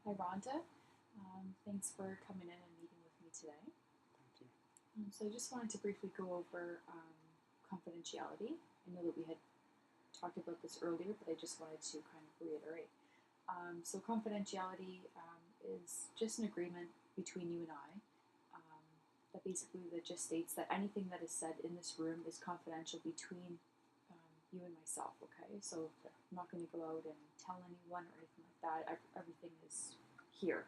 Hi, Rhonda. Thanks for coming in and meeting with me today. Thank you. So I just wanted to briefly go over confidentiality. I know that we had talked about this earlier, but I just wanted to kind of reiterate. So confidentiality is just an agreement between you and I that basically that just states that anything that is said in this room is confidential between you and myself. Okay, so I'm not going to go out and tell anyone or anything like that. Everything is here.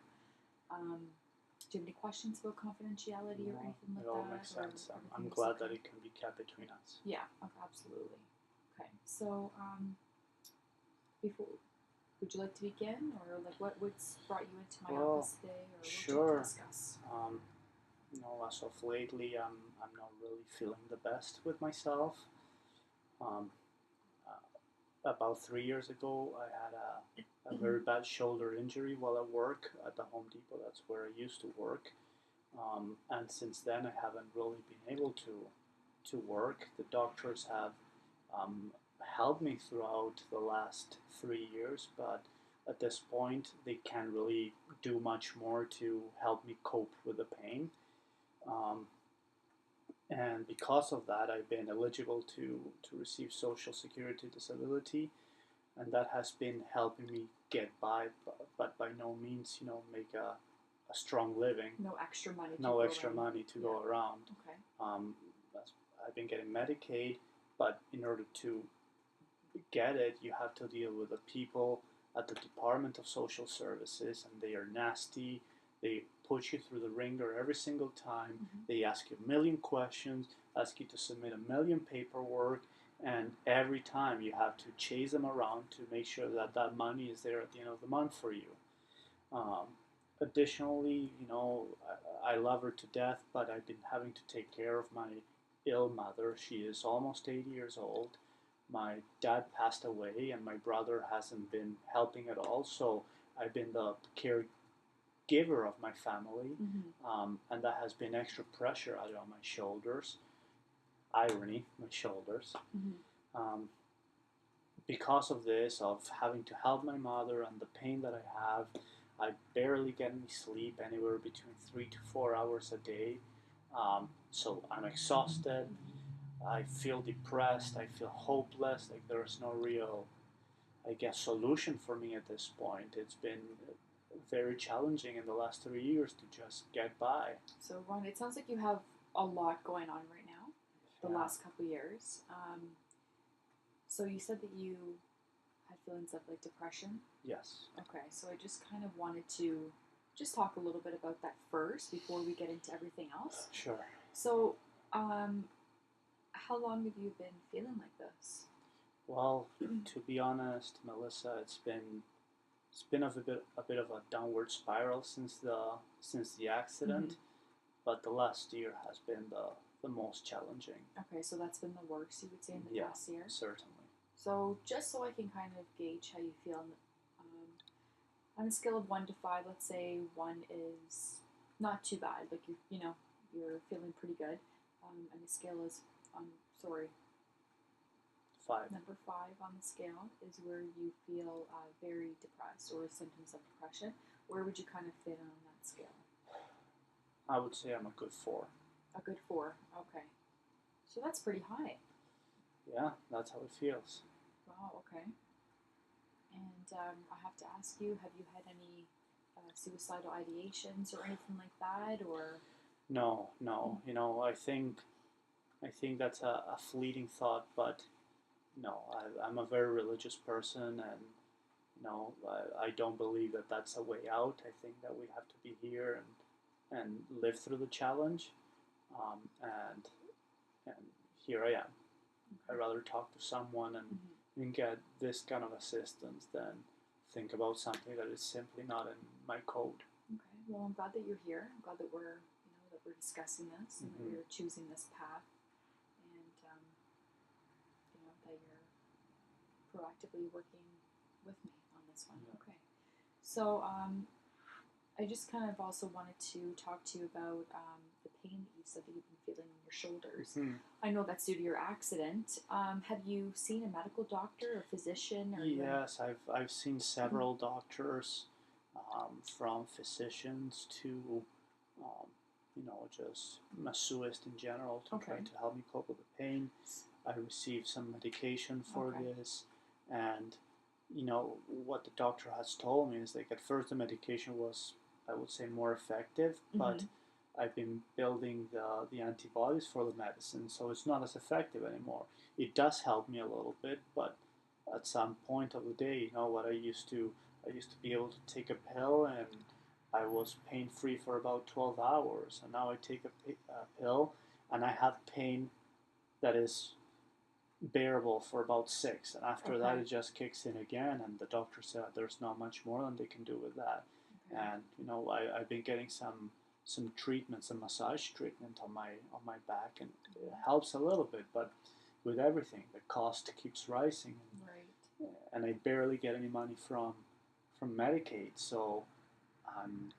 Do you have any questions about confidentiality or No, anything like it all that? makes sense. I'm Everything is glad that okay? it can be kept between us. Yeah, absolutely. Okay, so before, would you like to begin, or like what's brought you into my Well, office today, or what do you want to sure. discuss? Um, as of lately, I'm not really feeling the best with myself. Um, about 3 years ago, I had a very bad shoulder injury while at work at the Home Depot. That's where I used to work. And since then, I haven't really been able to work. The doctors have um, helped me throughout the last 3 years, but at this point, they can't really do much more to help me cope with the pain. Um, and because of that, I've been eligible to receive Social Security disability, and that has been helping me get by, but by no means, make a strong living. No extra money to No go extra around. money to Yeah. go around. Okay. Um, I've been getting Medicaid, but in order to get it, you have to deal with the people at the Department of Social Services, and they are nasty. They put you through the ringer every single time. Mm-hmm. They ask you a million questions, ask you to submit a million paperwork, and every time you have to chase them around to make sure that that money is there at the end of the month for you. Um, Additionally, I love her to death, but I've been having to take care of my ill mother. She is almost 80 years old. My dad passed away, and my brother hasn't been helping at all. So I've been the caregiver of my family, Mm-hmm. and that has been extra pressure out on my shoulders. Irony, my shoulders. Mm-hmm. Um, because of this, of having to help my mother and the pain that I have, I barely get any sleep, anywhere between 3 to 4 hours a day. So I'm exhausted. I feel depressed. I feel hopeless. Like there's no real, I guess, solution for me at this point. It's been very challenging in the last 3 years to just get by. So Ron, it sounds like you have a lot going on right now. The Yeah. last couple years. So you said that you had feelings of like depression. Yes. Okay, so I just kind of wanted to just talk a little bit about that first before we get into everything else. Sure. So, how long have you been feeling like this? Well, to be honest, Melissa, it's been a bit of a downward spiral since the accident, but the last year has been the most challenging. Okay, so that's been the worst you would say in the Yeah, past year. certainly. So just so I can kind of gauge how you feel, on a scale of 1 to 5, let's say 1 is not too bad, like you're feeling pretty good, and the scale is sorry, 5. number 5 on the scale is where you feel very depressed or symptoms of depression. Where would you kind of fit on that scale? I would say I'm a good 4. A good 4. Okay, so that's pretty high. Yeah, that's how it feels. Wow. Okay. And I have to ask you, have you had any suicidal ideations or anything like that, or? No, no. I think that's a fleeting thought, but no, I'm a very religious person, and I don't believe that that's a way out. I think that we have to be here and live through the challenge, and here I am. I'd rather talk to someone and get this kind of assistance than think about something that is simply not in my code. Okay. Well, I'm glad that you're here. I'm glad that we're discussing this and that we're choosing this path, and that you're proactively working with me on this one. Yeah. Okay. So I just kind of also wanted to talk to you about the pain that you said that you've been feeling in your shoulders. I know that's due to your accident. Have you seen a medical doctor or physician? Or Yes, I've seen several doctors. from physicians to um, just masseuses in general to try Okay. to help me cope with the pain. I received some medication for Okay. this, and what the doctor has told me is like at first the medication was, I would say, more effective, but I've been building the antibodies for the medicine, so it's not as effective anymore. It does help me a little bit, but at some point of the day, what I used to be able to take a pill and I was pain free for about 12 hours, and now I take a pill and I have pain that is bearable for about 6, and after that Okay. it just kicks in again, and the doctor said there's not much more than they can do with that. Okay. And I've been getting some treatment, some massage treatment on my back, and it helps a little bit, but with everything the cost keeps rising, Right. and I barely get any money from Medicaid, so I'm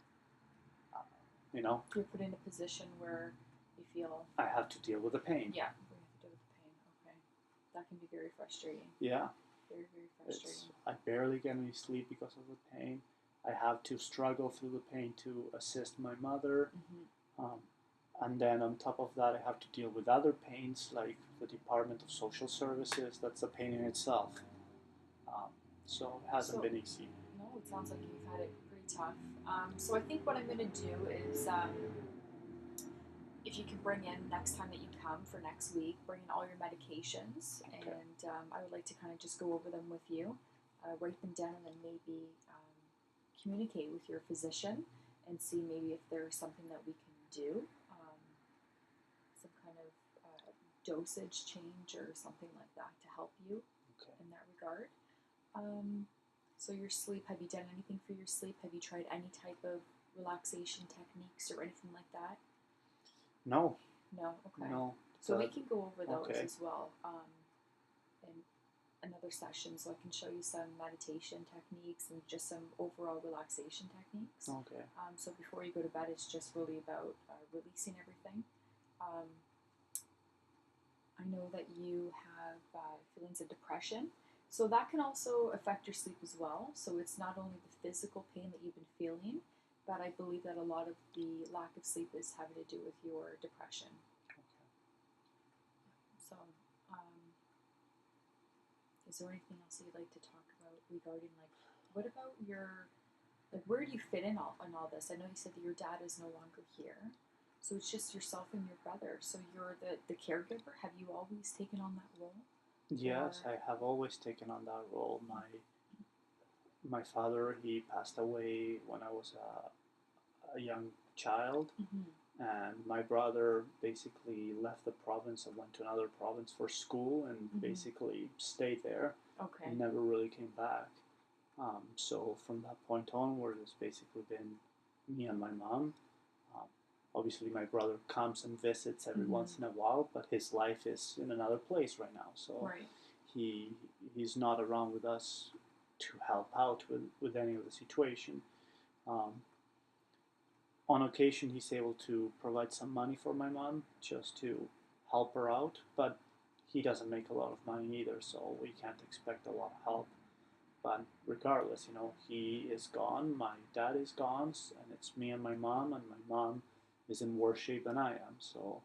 uh, you know You're put in a position where you feel, I have to deal with the pain. yeah, we have to deal with the pain. Okay. That can be very frustrating. Yeah. Very, very It's frustrating. I barely get any sleep because of the pain. I have to struggle through the pain to assist my mother, um, and then on top of that, I have to deal with other pains like the Department of Social Services. That's a pain in itself. Um, so it hasn't So, been easy. no, it sounds like you've had it pretty tough. So I think what I'm going to do is, if you can bring in next time that you come for next week, bring in all your medications, Okay. and I would like to kind of just go over them with you, write them down, and then maybe communicate with your physician and see maybe if there's something that we can do, some kind of dosage change or something like that to help you Okay. in that regard. So your sleep, have you done anything for your sleep? Have you tried any type of relaxation techniques or anything like that? No. No? Okay. No. So we can go over those okay. as well in another session, so I can show you some meditation techniques and just some overall relaxation techniques. Okay. So before you go to bed, it's just really about releasing everything. I know that you have feelings of depression, so that can also affect your sleep as well. So it's not only the physical pain that you've been feeling, but I believe that a lot of the lack of sleep is having to do with your depression. Okay. So, is there anything else that you'd like to talk about regarding, like, what about your, like, where do you fit in all this? I know you said that your dad is no longer here, so it's just yourself and your brother. So you're the caregiver. Have you always taken on that role? Yes, I have always taken on that role. My father, he passed away when I was a young child, and my brother basically left the province and went to another province for school and basically stayed there. Okay. And never really came back. So from that point onward, it's basically been me and my mom. Um, Obviously, my brother comes and visits every once in a while, but his life is in another place right now. So Right. he's not around with us to help out with any of the situation. Um, on occasion, he's able to provide some money for my mom just to help her out, but he doesn't make a lot of money either, so we can't expect a lot of help. But regardless, he is gone, my dad is gone, and it's me and my mom is in worse shape than I am, so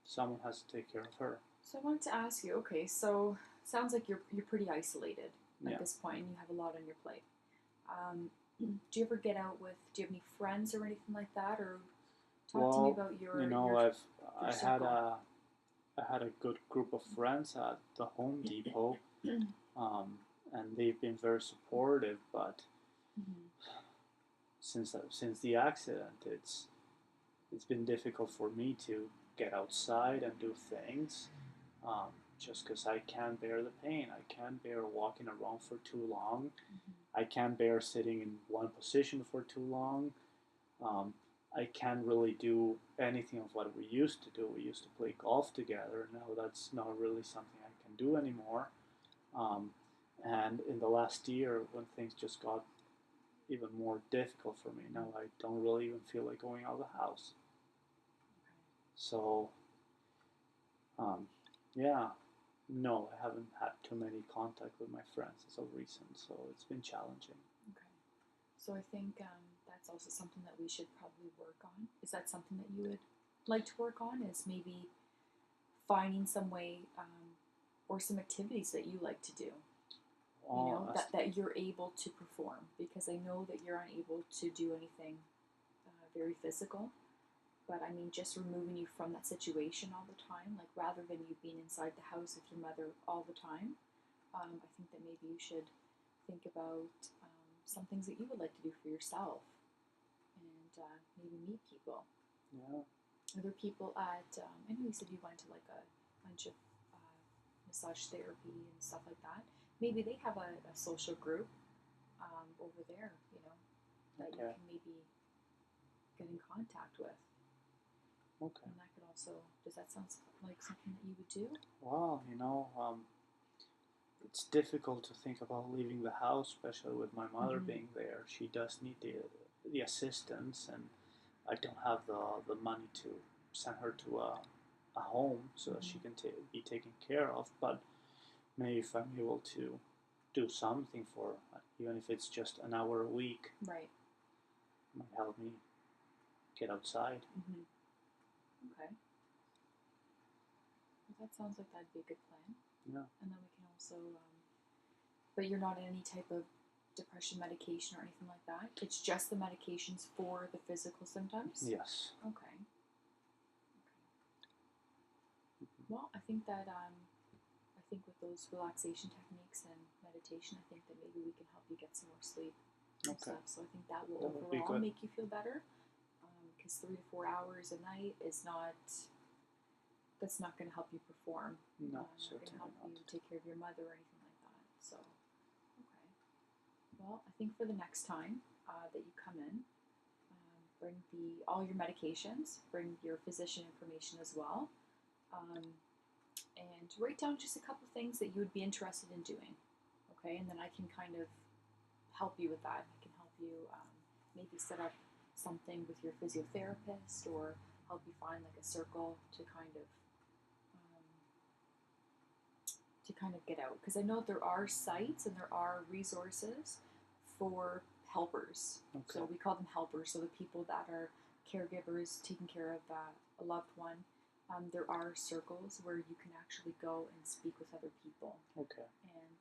someone has to take care of her. So I wanted to ask you. Okay, so sounds like you're pretty isolated at Yeah. this point, and you have a lot on your plate. Do you ever get out with? Do you have any friends or anything like that, or talk to me about your I had a good group of friends at the Home Depot, and they've been very supportive. But since the accident, it's been difficult for me to get outside and do things, just because I can't bear the pain. I can't bear walking around for too long. I can't bear sitting in one position for too long. Um, I can't really do anything of what we used to do. We used to play golf together. Now that's not really something I can do anymore. Um, and in the last year, when things just got even more difficult for me, now I don't really even feel like going out of the house. So, yeah, no, I haven't had too many contact with my friends as of recent, so it's been challenging. Okay. So I think that's also something that we should probably work on. Is that something that you would like to work on? Is maybe finding some way or some activities that you like to do? You know, that you're able to perform, because I know that you're unable to do anything very physical. But I mean, just removing you from that situation all the time, like rather than you being inside the house with your mother all the time, I think that maybe you should think about some things that you would like to do for yourself, and maybe meet people. Yeah. Other people at, I know you said you went to like a bunch of massage therapy and stuff like that. Maybe they have a social group over there, you know, that you can maybe get in contact with. Okay. And that could also, does that sound like something that you would do? Well, you know, it's difficult to think about leaving the house, especially with my mother being there. She does need the assistance, and I don't have the money to send her to a home so that she can be taken care of. But maybe if I'm able to do something for her, even if it's just an hour a week, right, might help me get outside. Okay. Well, that sounds like that'd be a good plan. Yeah. And then we can also, but you're not on any type of depression medication or anything like that? It's just the medications for the physical symptoms? Yes. Okay. Well, I think that, I think with those relaxation techniques and meditation, I think that maybe we can help you get some more sleep. Okay. So I think that will That would be overall good. make you feel better. Because 3 to 4 hours a night is not, that's not going to help you perform. No, not certainly going to help not. you take care of your mother or anything like that. So, okay. Well, I think for the next time that you come in, bring all your medications, bring your physician information as well, and write down just a couple things that you would be interested in doing. Okay, and then I can kind of help you with that. I can help you maybe set up something with your physiotherapist, or help you find like a circle to kind of get out, because I know there are sites and there are resources for helpers. Okay. So we call them helpers, so the people that are caregivers taking care of a loved one. There are circles where you can actually go and speak with other people. Okay. And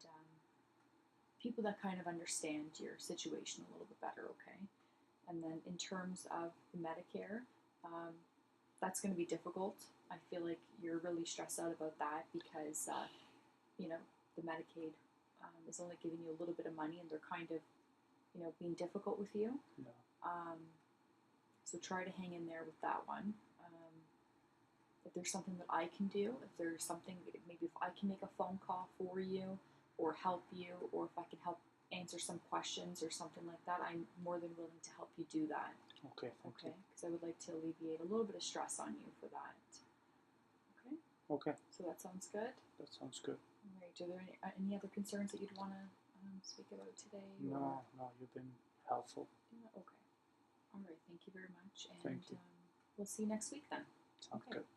people that kind of understand your situation a little bit better, okay? And then in terms of the Medicare, that's going to be difficult. I feel like you're really stressed out about that because, you know, the Medicaid is only giving you a little bit of money, and they're kind of, you know, being difficult with you. Yeah. So try to hang in there with that one. If there's something that I can do, if there's something, maybe if I can make a phone call for you or help you, or if I can help answer some questions or something like that, I'm more than willing to help you do that. Okay, thank you. Because I would like to alleviate a little bit of stress on you for that. Okay? Okay. So that sounds good? That sounds good. All right. Are there any other concerns that you'd want to speak about today? No, you've been helpful. Yeah, okay. All right. Thank you very much. And Thank you. we'll see you next week then. Sounds okay. good.